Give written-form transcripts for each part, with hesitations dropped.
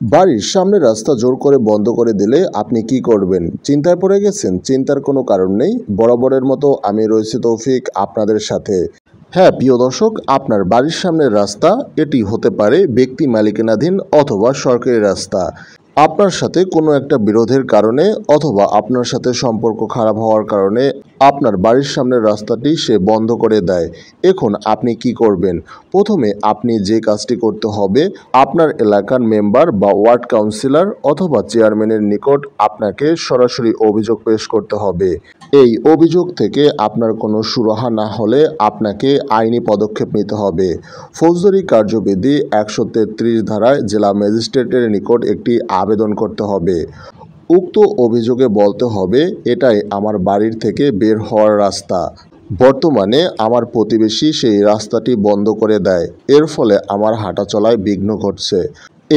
বাড়ির সামনে রাস্তা জোর করে বন্ধ করে দিলে আপনি কি করবেন? চিন্তায় পড়ে গেছেন? চিন্তার কোনো কারণ নেই। বরাবরের মতো আমি রয়েছি তৌফিক আপনাদের সাথে। হ্যাঁ, প্রিয় দর্শক, আপনার বাড়ির সামনের রাস্তা এটি হতে পারে ব্যক্তি মালিকানাধীন অথবা সরকারি রাস্তা। আপনার সাথে কোনো একটা বিরোধের কারণে অথবা আপনার সাথে সম্পর্ক খারাপ হওয়ার কারণে আপনার বাড়ির সামনের রাস্তাটি সে বন্ধ করে দেয়। এখন আপনি কি করবেন? প্রথমে আপনি যে কাজটি করতে হবে, আপনার এলাকার মেম্বার বা ওয়ার্ড কাউন্সিলর অথবা চেয়ারম্যানের নিকট আপনাকে সরাসরি অভিযোগ পেশ করতে হবে। এই অভিযোগ থেকে আপনার কোনো সুরাহা না হলে আপনাকে আইনি পদক্ষেপ নিতে হবে। ফৌজদারি কার্যবিধি ১৩৩ ধারায় জেলা ম্যাজিস্ট্রেটের নিকট একটি আবেদন করতে হবে। উক্ত অভিযোগে বলতে হবে, এটাই আমার বাড়ির থেকে বের হওয়ার রাস্তা। বর্তমানে আমার প্রতিবেশী সেই রাস্তাটি বন্ধ করে দেয়, এর ফলে আমার হাঁটাচলায় বিঘ্ন ঘটছে।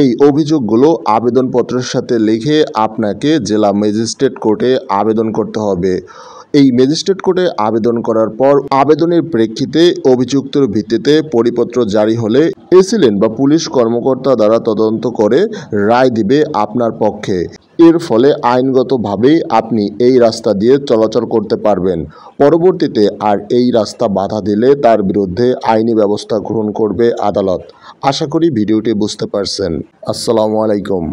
এই অভিযোগগুলো আবেদনপত্রের সাথে লিখে আপনাকে জেলা ম্যাজিস্ট্রেট কোর্টে আবেদন করতে হবে। এই ম্যাজিস্ট্রেট কোর্টে আবেদন করার পর আবেদনের প্রেক্ষিতে অভিযুক্তের ভিত্তিতে পরিপত্র জারি হলে এসিলেন্ট বা পুলিশ কর্মকর্তা দ্বারা তদন্ত করে রায় দিবে আপনার পক্ষে। এর ফলে আইনগতভাবেই আপনি এই রাস্তা দিয়ে চলাচল করতে পারবেন। পরবর্তীতে আর এই রাস্তা বাধা দিলে তার বিরুদ্ধে আইনি ব্যবস্থা গ্রহণ করবে আদালত। আশা করি ভিডিওটি বুঝতে পারছেন। আসসালামু আলাইকুম।